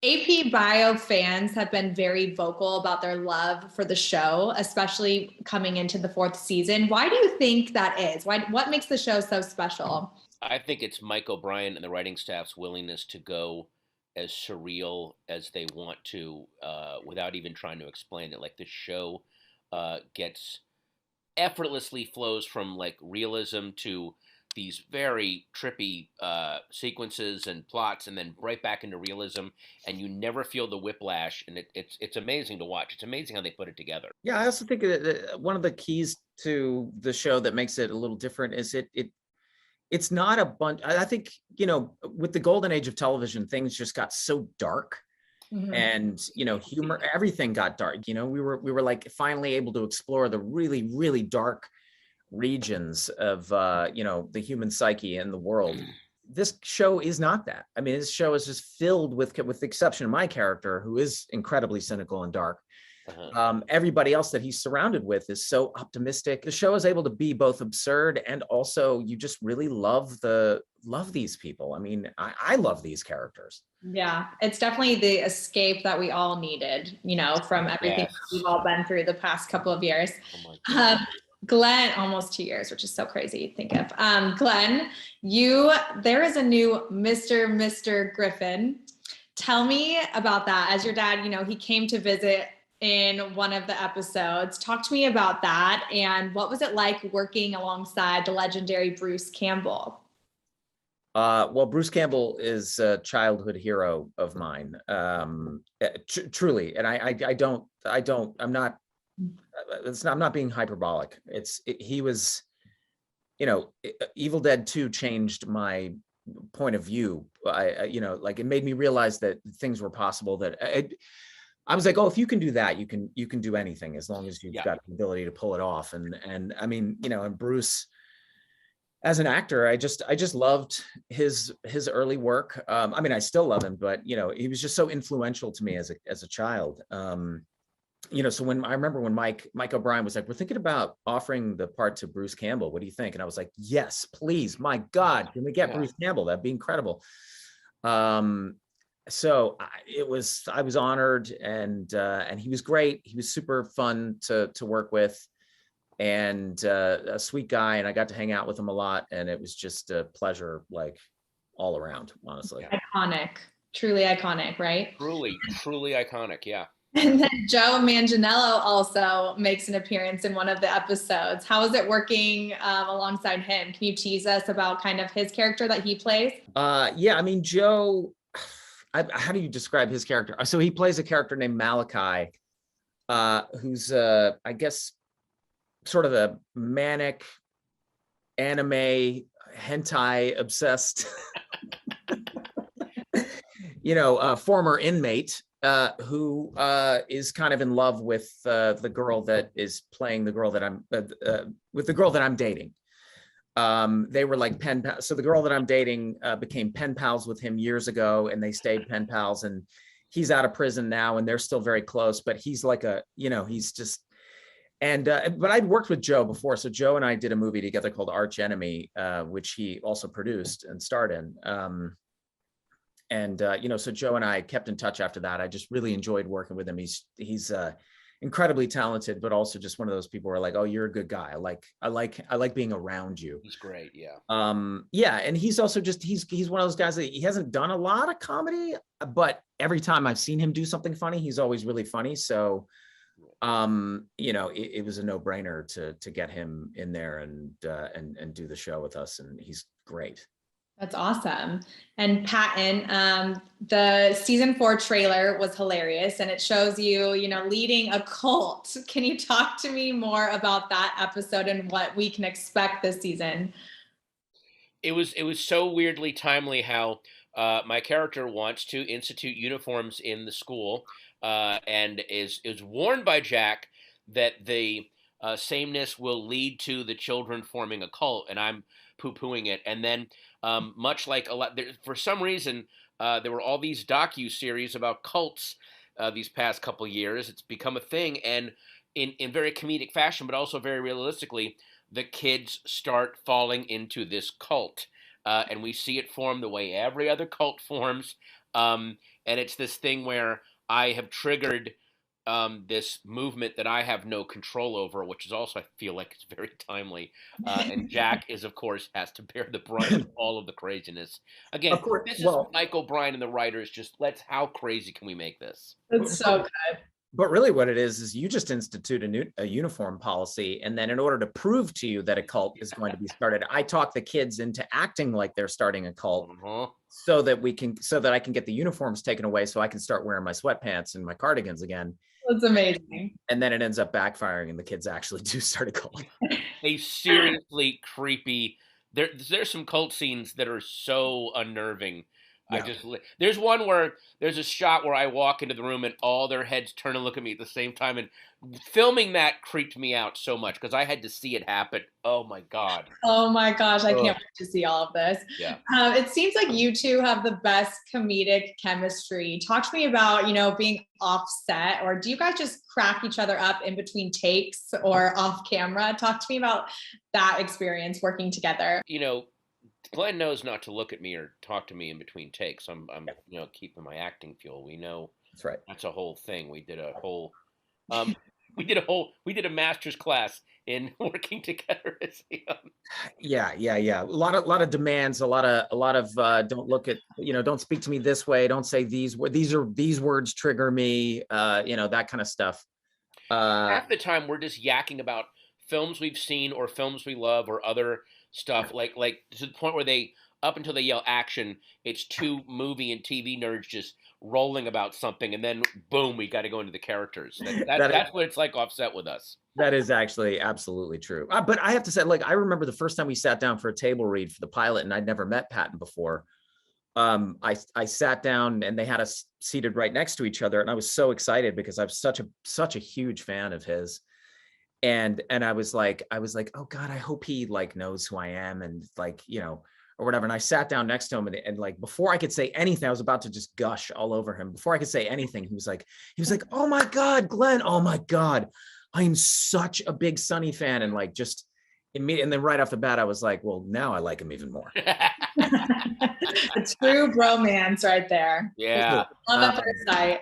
AP Bio fans have been very vocal about their love for the show, especially coming into the fourth season. Why do you think that is? What makes the show so special? I think it's Mike O'Brien and the writing staff's willingness to go as surreal as they want to, without even trying to explain it. Like the show gets effortlessly flows from like realism to these very trippy sequences and plots, and then right back into realism, and you never feel the whiplash, and it's amazing to watch. It's amazing how they put it together. Yeah, I also think that one of the keys to the show that makes it a little different is it's not a bunch. I think, with the golden age of television, things just got so dark, Mhm. and humor, everything got dark. We were like finally able to explore the really, really dark regions of the human psyche and the world. This show is not that. I mean, this show is just filled with the exception of my character, who is incredibly cynical and dark. Uh-huh. Everybody else that he's surrounded with is so optimistic. The show is able to be both absurd and also you just really love these people. I mean, I love these characters. Yeah, it's definitely the escape that we all needed, from everything that Yes. we've all been through the past couple of years. Oh my Um, God. Glenn, almost 2 years, which is so crazy to think of. Glenn, there is a new Mr. Griffin. Tell me about that. As your dad, he came to visit in one of the episodes. Talk to me about that. And what was it like working alongside the legendary Bruce Campbell? Well, Bruce Campbell is a childhood hero of mine, truly, and I'm not being hyperbolic. He was, Evil Dead 2 changed my point of view. Like it made me realize that things were possible. I was like, oh, if you can do that, you can do anything as long as you've Yeah. got the ability to pull it off. And I mean, and Bruce as an actor, I just loved his early work. I mean, I still love him, but he was just so influential to me as a child. So when I remember when Mike O'Brien was like, we're thinking about offering the part to Bruce Campbell. What do you think? And I was like, yes, please. My God, can we get Yeah. Bruce Campbell? That'd be incredible. Um, I was honored, and he was great. He was super fun to work with, and a sweet guy. And I got to hang out with him a lot, and it was just a pleasure, like all around, honestly. Yeah. Iconic, truly iconic, right? Truly, truly iconic. Yeah. And then Joe Manganiello also makes an appearance in one of the episodes. How is it working alongside him? Can you tease us about kind of his character that he plays? Yeah, I mean, Joe, how do you describe his character? So he plays a character named Malachi, who's I guess sort of a manic anime hentai obsessed former inmate, who is kind of in love with the girl that is playing the girl that I'm with the girl that I'm dating. They were like pen pals. So the girl that I'm dating became pen pals with him years ago, and they stayed pen pals. And he's out of prison now, and they're still very close. But he's like he's just. And but I'd worked with Joe before, so Joe and I did a movie together called Arch Enemy, which he also produced and starred in. So Joe and I kept in touch after that. I just really enjoyed working with him. He's incredibly talented, but also just one of those people who are like, oh, you're a good guy. I like being around you. He's great. Yeah. Yeah, and he's also just he's one of those guys that he hasn't done a lot of comedy, but every time I've seen him do something funny, he's always really funny. So it was a no-brainer to get him in there and do the show with us, and he's great. That's awesome. And Patton, the season 4 trailer was hilarious, and it shows you, leading a cult. Can you talk to me more about that episode and what we can expect this season? It was so weirdly timely how my character wants to institute uniforms in the school, and is warned by Jack that the sameness will lead to the children forming a cult, and I'm poo-pooing it. And then, much like a lot, for some reason, there were all these docu-series about cults these past couple years. It's become a thing, and in very comedic fashion, but also very realistically, the kids start falling into this cult. And we see it form the way every other cult forms. and it's this thing where I have triggered this movement that I have no control over, which is also, I feel like, it's very timely. And Jack is, of course, has to bear the brunt of all of the craziness. Again, Of course, this is well, Michael Bryan and the writers. Just how crazy can we make this? It's so good. but really what it is you just institute a uniform policy. And then in order to prove to you that a cult is going to be started, I talk the kids into acting like they're starting a cult so that I can get the uniforms taken away so I can start wearing my sweatpants and my cardigans again. That's amazing. And then it ends up backfiring and the kids actually do start a cult. A seriously creepy, there's some cult scenes that are so unnerving. Yeah. There's one where there's a shot where I walk into the room and all their heads turn and look at me at the same time, and filming that creeped me out so much because I had to see it happen. Oh my God. Oh my gosh, I can't wait to see all of this. Yeah. It seems like you two have the best comedic chemistry. Talk to me about, being offset, or do you guys just crack each other up in between takes or off camera? Talk to me about that experience working together. Glenn knows not to look at me or talk to me in between takes. I'm keeping my acting fuel. We know that's right. That's a whole thing. We did a whole, we did a master's class in working together. Yeah. A lot of demands. A lot of don't look at, don't speak to me this way. Don't say these words trigger me. That kind of stuff. Half the time we're just yakking about films we've seen or films we love or other stuff, like to the point where up until they yell action, it's two movie and TV nerds just rolling about something, and then boom, we got to go into the characters. That's what it's like offset with us. That is actually absolutely true. But I have to say, I remember the first time we sat down for a table read for the pilot, and I'd never met Patton before. I sat down and they had us seated right next to each other, and I was so excited because I'm such a huge fan of his. And I was like, oh God, I hope he knows who I am and or whatever. And I sat down next to him and before I could say anything, I was about to just gush all over him. Before I could say anything, he was like, oh my God, Glenn, oh my God, I am such a big Sonny fan. And just immediately, and then right off the bat, I was like, well, now I like him even more. A true bromance right there. Yeah. Love at first sight.